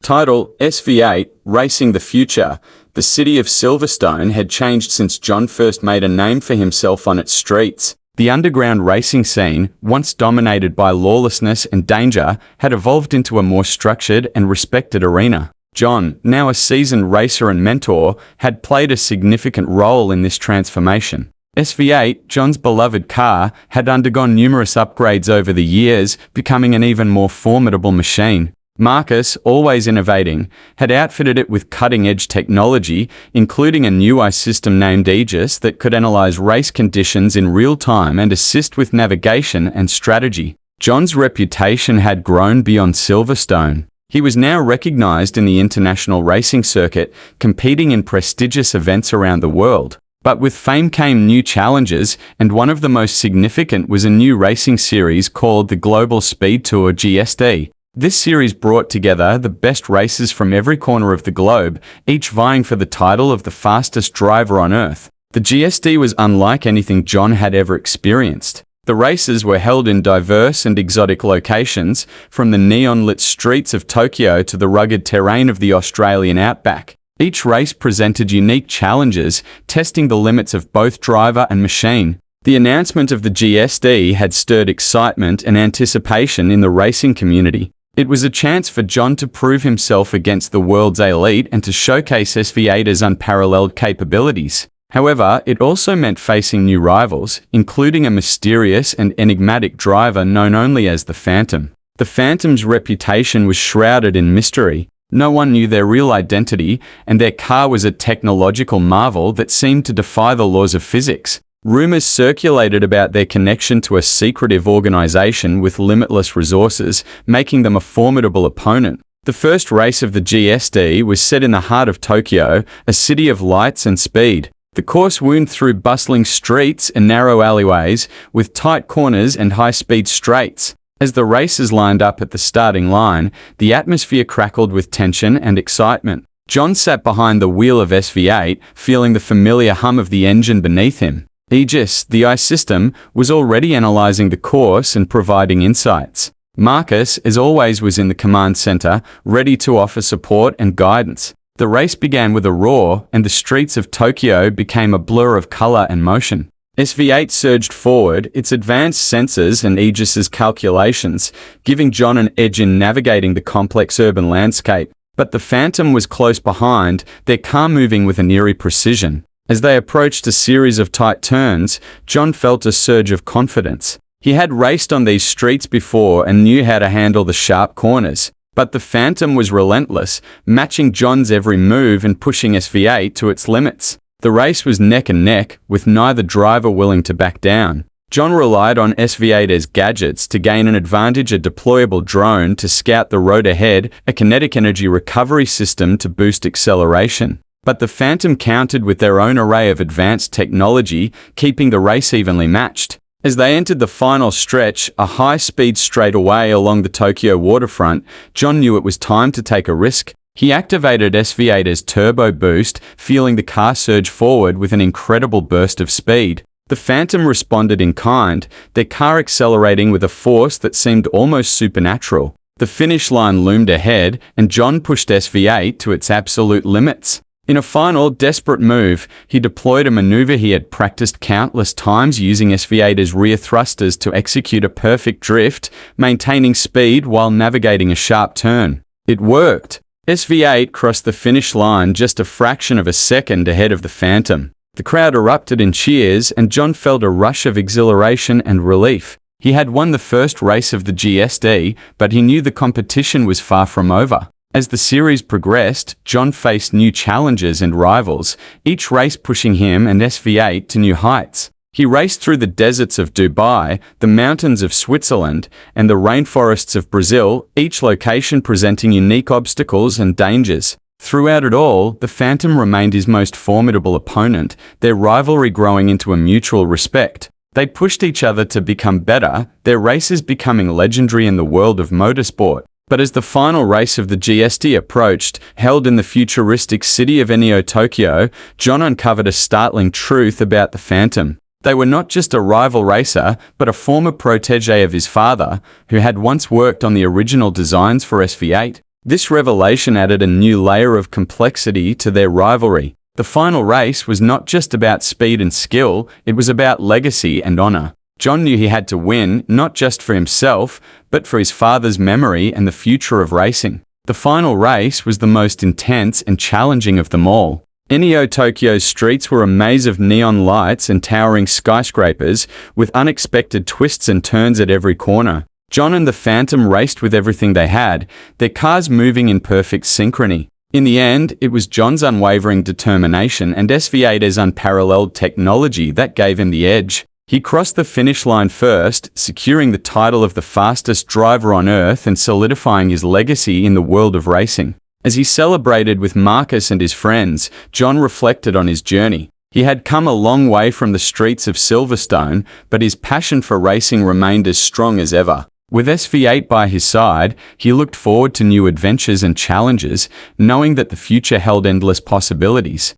Title: SV8, Racing the Future. The city of Silverstone had changed since John first made a name for himself on its streets. The underground racing scene, once dominated by lawlessness and danger, had evolved into a more structured and respected arena. John, now a seasoned racer and mentor, had played a significant role in this transformation. SV8, John's beloved car, had undergone numerous upgrades over the years, becoming an even more formidable machine. Marcus, always innovating, had outfitted it with cutting-edge technology, including a new AI system named Aegis that could analyze race conditions in real time and assist with navigation and strategy. John's reputation had grown beyond Silverstone. He was now recognized in the international racing circuit, competing in prestigious events around the world. But with fame came new challenges, and one of the most significant was a new racing series called the Global Speed Tour GSD. This series brought together the best racers from every corner of the globe, each vying for the title of the fastest driver on Earth. The GSD was unlike anything John had ever experienced. The races were held in diverse and exotic locations, from the neon-lit streets of Tokyo to the rugged terrain of the Australian outback. Each race presented unique challenges, testing the limits of both driver and machine. The announcement of the GSD had stirred excitement and anticipation in the racing community. It was a chance for John to prove himself against the world's elite and to showcase SV8's unparalleled capabilities. However, it also meant facing new rivals, including a mysterious and enigmatic driver known only as the Phantom. The Phantom's reputation was shrouded in mystery. No one knew their real identity, and their car was a technological marvel that seemed to defy the laws of physics. Rumors circulated about their connection to a secretive organization with limitless resources, making them a formidable opponent. The first race of the GSD was set in the heart of Tokyo, a city of lights and speed. The course wound through bustling streets and narrow alleyways, with tight corners and high-speed straights. As the racers lined up at the starting line, the atmosphere crackled with tension and excitement. John sat behind the wheel of SV8, feeling the familiar hum of the engine beneath him. Aegis, the AI system, was already analyzing the course and providing insights. Marcus, as always, was in the command center, ready to offer support and guidance. The race began with a roar, and the streets of Tokyo became a blur of color and motion. SV8 surged forward, its advanced sensors and Aegis's calculations, giving John an edge in navigating the complex urban landscape. But the Phantom was close behind, their car moving with an eerie precision. As they approached a series of tight turns, John felt a surge of confidence. He had raced on these streets before and knew how to handle the sharp corners. But the Phantom was relentless, matching John's every move and pushing SV8 to its limits. The race was neck and neck, with neither driver willing to back down. John relied on SV8's gadgets to gain an advantage: a deployable drone to scout the road ahead, a kinetic energy recovery system to boost acceleration. But the Phantom countered with their own array of advanced technology, keeping the race evenly matched. As they entered the final stretch, a high-speed straightaway along the Tokyo waterfront, John knew it was time to take a risk. He activated SV8's turbo boost, feeling the car surge forward with an incredible burst of speed. The Phantom responded in kind, their car accelerating with a force that seemed almost supernatural. The finish line loomed ahead, and John pushed SV8 to its absolute limits. In a final, desperate move, he deployed a maneuver he had practiced countless times, using SV8's rear thrusters to execute a perfect drift, maintaining speed while navigating a sharp turn. It worked. SV8 crossed the finish line just a fraction of a second ahead of the Phantom. The crowd erupted in cheers, and John felt a rush of exhilaration and relief. He had won the first race of the GSD, but he knew the competition was far from over. As the series progressed, John faced new challenges and rivals, each race pushing him and SV8 to new heights. He raced through the deserts of Dubai, the mountains of Switzerland, and the rainforests of Brazil, each location presenting unique obstacles and dangers. Throughout it all, the Phantom remained his most formidable opponent, their rivalry growing into a mutual respect. They pushed each other to become better, their races becoming legendary in the world of motorsport. But as the final race of the GSD approached, held in the futuristic city of Tokyo, John uncovered a startling truth about the Phantom. They were not just a rival racer, but a former protege of his father, who had once worked on the original designs for SV8. This revelation added a new layer of complexity to their rivalry. The final race was not just about speed and skill, it was about legacy and honor. John knew he had to win, not just for himself, but for his father's memory and the future of racing. The final race was the most intense and challenging of them all. Neo Tokyo's streets were a maze of neon lights and towering skyscrapers, with unexpected twists and turns at every corner. John and the Phantom raced with everything they had, their cars moving in perfect synchrony. In the end, it was John's unwavering determination and SV8's unparalleled technology that gave him the edge. He crossed the finish line first, securing the title of the fastest driver on Earth and solidifying his legacy in the world of racing. As he celebrated with Marcus and his friends, John reflected on his journey. He had come a long way from the streets of Silverstone, but his passion for racing remained as strong as ever. With SV8 by his side, he looked forward to new adventures and challenges, knowing that the future held endless possibilities.